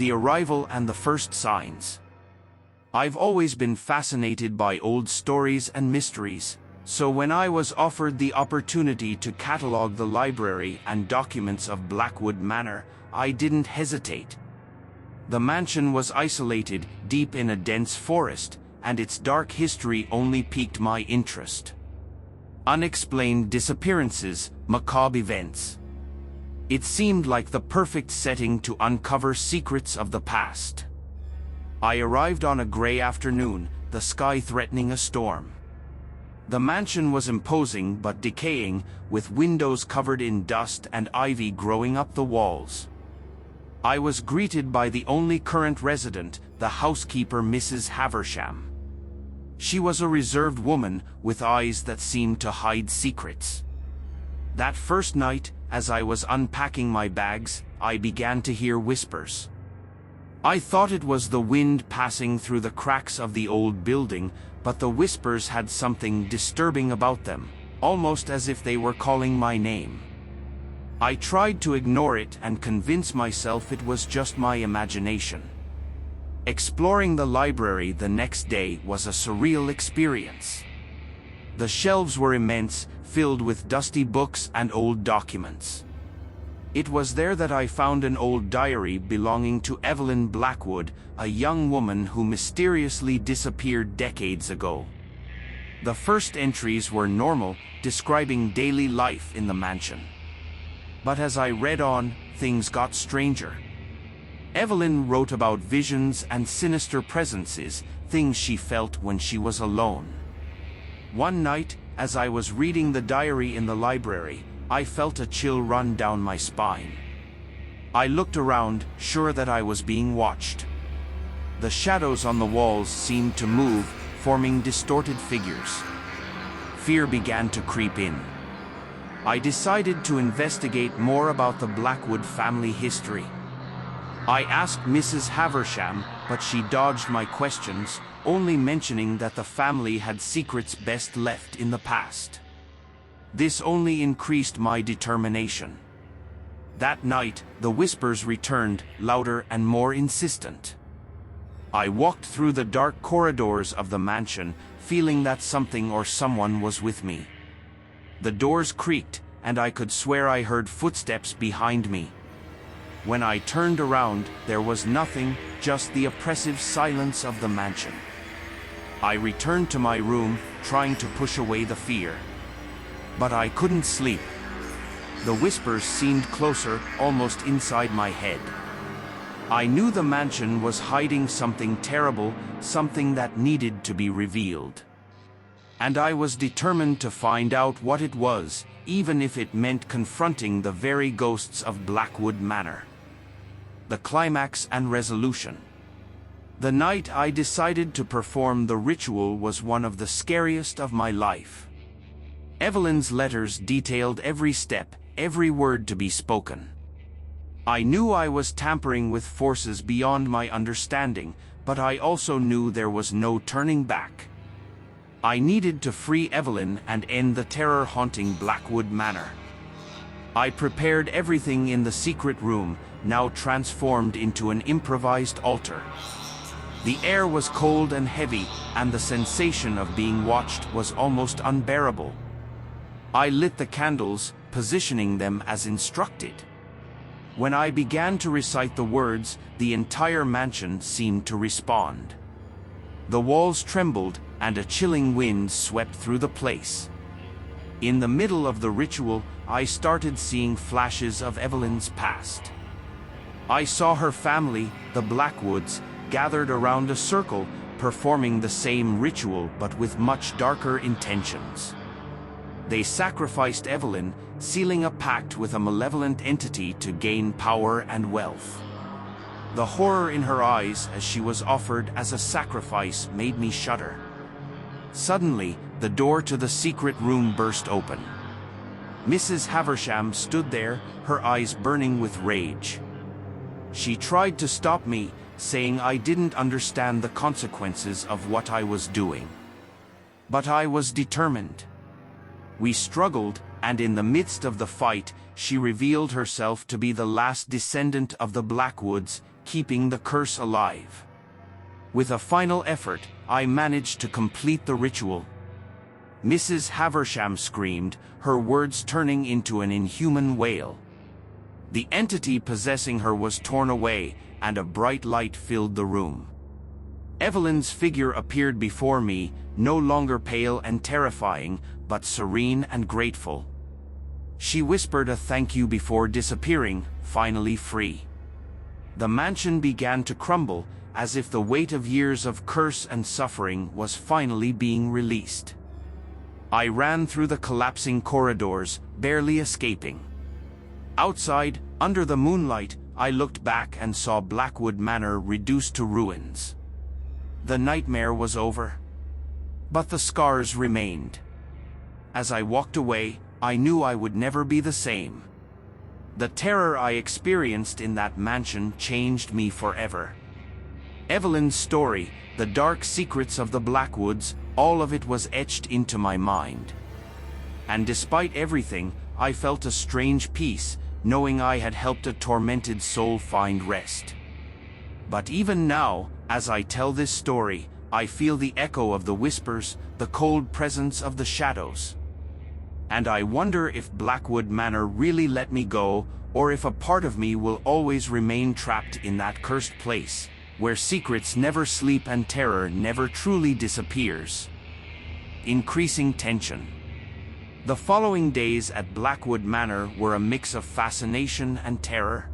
the arrival and the first signs. I've always been fascinated by old stories and mysteries, so when I was offered the opportunity to catalog the library and documents of Blackwood Manor, I didn't hesitate. The mansion was isolated, deep in a dense forest, and its dark history only piqued my interest. Unexplained disappearances, macabre events. It seemed like the perfect setting to uncover secrets of the past. I arrived on a gray afternoon, the sky threatening a storm. The mansion was imposing but decaying, with windows covered in dust and ivy growing up the walls. I was greeted by the only current resident, the housekeeper Mrs. Haversham. She was a reserved woman, with eyes that seemed to hide secrets. That first night, as I was unpacking my bags, I began to hear whispers. I thought it was the wind passing through the cracks of the old building, but the whispers had something disturbing about them, almost as if they were calling my name. I tried to ignore it and convince myself it was just my imagination. Exploring the library the next day was a surreal experience. The shelves were immense, filled with dusty books and old documents. It was there that I found an old diary belonging to Evelyn Blackwood, a young woman who mysteriously disappeared decades ago. The first entries were normal, describing daily life in the mansion. But as I read on, things got stranger. Evelyn wrote about visions and sinister presences, things she felt when she was alone. One night, as I was reading the diary in the library, I felt a chill run down my spine. I looked around, sure that I was being watched. The shadows on the walls seemed to move, forming distorted figures. Fear began to creep in. I decided to investigate more about the Blackwood family history. I asked Mrs. Haversham, but she dodged my questions, only mentioning that the family had secrets best left in the past. This only increased my determination. That night, the whispers returned, louder and more insistent. I walked through the dark corridors of the mansion, feeling that something or someone was with me. The doors creaked, and I could swear I heard footsteps behind me. When I turned around, there was nothing, just the oppressive silence of the mansion. I returned to my room, trying to push away the fear. But I couldn't sleep. The whispers seemed closer, almost inside my head. I knew the mansion was hiding something terrible, something that needed to be revealed. And I was determined to find out what it was, even if it meant confronting the very ghosts of Blackwood Manor. The climax and resolution. The night I decided to perform the ritual was one of the scariest of my life. Evelyn's letters detailed every step, every word to be spoken. I knew I was tampering with forces beyond my understanding, but I also knew there was no turning back. I needed to free Evelyn and end the terror haunting Blackwood Manor. I prepared everything in the secret room, now transformed into an improvised altar. The air was cold and heavy, and the sensation of being watched was almost unbearable. I lit the candles, positioning them as instructed. When I began to recite the words, the entire mansion seemed to respond. The walls trembled, and a chilling wind swept through the place. In the middle of the ritual, I started seeing flashes of Evelyn's past. I saw her family, the Blackwoods, gathered around a circle, performing the same ritual but with much darker intentions. They sacrificed Evelyn, sealing a pact with a malevolent entity to gain power and wealth. The horror in her eyes as she was offered as a sacrifice made me shudder. Suddenly, the door to the secret room burst open. Mrs. Haversham stood there, her eyes burning with rage. She tried to stop me, saying I didn't understand the consequences of what I was doing. But I was determined. We struggled, and in the midst of the fight, she revealed herself to be the last descendant of the Blackwoods, keeping the curse alive. With a final effort, I managed to complete the ritual. Mrs. Haversham screamed, her words turning into an inhuman wail. The entity possessing her was torn away, and a bright light filled the room. Evelyn's figure appeared before me, no longer pale and terrifying, but serene and grateful. She whispered a thank you before disappearing, finally free. The mansion began to crumble, as if the weight of years of curse and suffering was finally being released. I ran through the collapsing corridors, barely escaping. Outside, under the moonlight, I looked back and saw Blackwood Manor reduced to ruins. The nightmare was over. But the scars remained. As I walked away, I knew I would never be the same. The terror I experienced in that mansion changed me forever. Evelyn's story, the dark secrets of the Blackwoods, all of it was etched into my mind. And despite everything, I felt a strange peace, knowing I had helped a tormented soul find rest. But even now, as I tell this story, I feel the echo of the whispers, the cold presence of the shadows. And I wonder if Blackwood Manor really let me go, or if a part of me will always remain trapped in that cursed place, where secrets never sleep and terror never truly disappears. Increasing tension. The following days at Blackwood Manor were a mix of fascination and terror.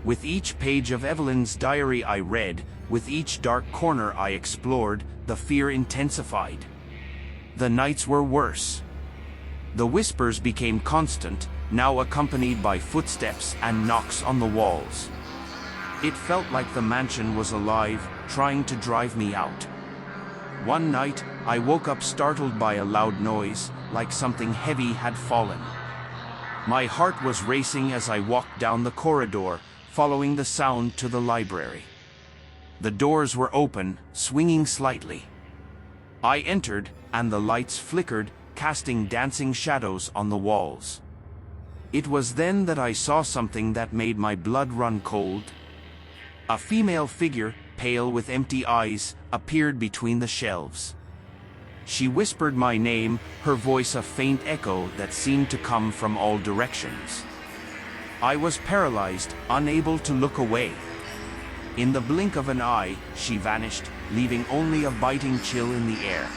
With each page of Evelyn's diary I read, with each dark corner I explored, the fear intensified. The nights were worse. The whispers became constant, now accompanied by footsteps and knocks on the walls. It felt like the mansion was alive, trying to drive me out. One night, I woke up startled by a loud noise, like something heavy had fallen. My heart was racing as I walked down the corridor, following the sound to the library. The doors were open, swinging slightly. I entered, and the lights flickered, casting dancing shadows on the walls. It was then that I saw something that made my blood run cold. A female figure, pale with empty eyes, appeared between the shelves. She whispered my name, her voice a faint echo that seemed to come from all directions. I was paralyzed, unable to look away. In the blink of an eye, she vanished, leaving only a biting chill in the air.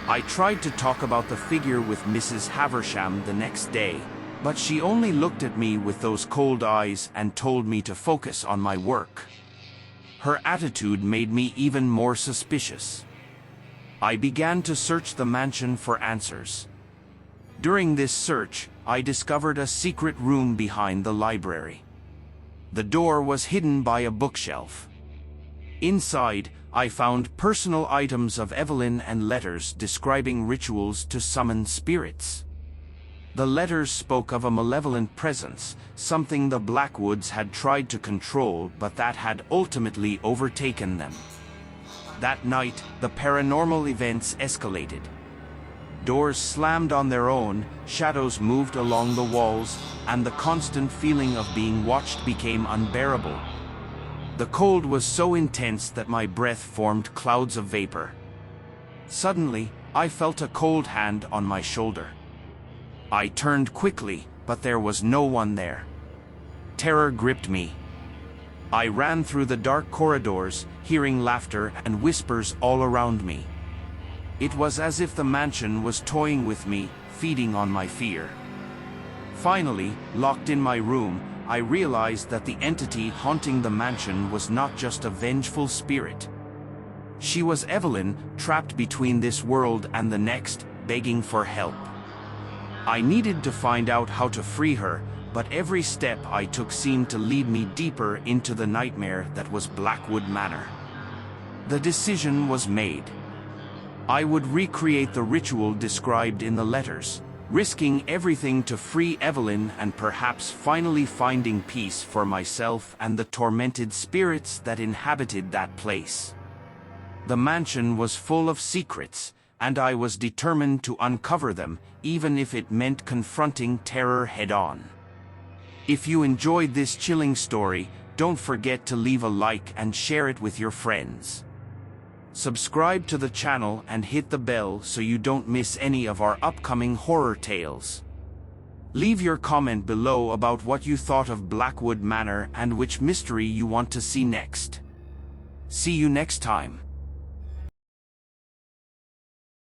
I tried to talk about the figure with Mrs. Haversham the next day, but she only looked at me with those cold eyes and told me to focus on my work. Her attitude made me even more suspicious. I began to search the mansion for answers. During this search, I discovered a secret room behind the library. The door was hidden by a bookshelf. Inside, I found personal items of Evelyn and letters describing rituals to summon spirits. The letters spoke of a malevolent presence, something the Blackwoods had tried to control but that had ultimately overtaken them. That night, the paranormal events escalated. Doors slammed on their own, shadows moved along the walls, and the constant feeling of being watched became unbearable. The cold was so intense that my breath formed clouds of vapor. Suddenly, I felt a cold hand on my shoulder. I turned quickly, but there was no one there. Terror gripped me. I ran through the dark corridors, hearing laughter and whispers all around me. It was as if the mansion was toying with me, feeding on my fear. Finally, locked in my room, I realized that the entity haunting the mansion was not just a vengeful spirit. She was Evelyn, trapped between this world and the next, begging for help. I needed to find out how to free her, but every step I took seemed to lead me deeper into the nightmare that was Blackwood Manor. The decision was made. I would recreate the ritual described in the letters, risking everything to free Evelyn and perhaps finally finding peace for myself and the tormented spirits that inhabited that place. The mansion was full of secrets, and I was determined to uncover them, even if it meant confronting terror head-on. If you enjoyed this chilling story, don't forget to leave a like and share it with your friends. Subscribe to the channel and hit the bell so you don't miss any of our upcoming horror tales. Leave your comment below about what you thought of Blackwood Manor and which mystery you want to see next. See you next time.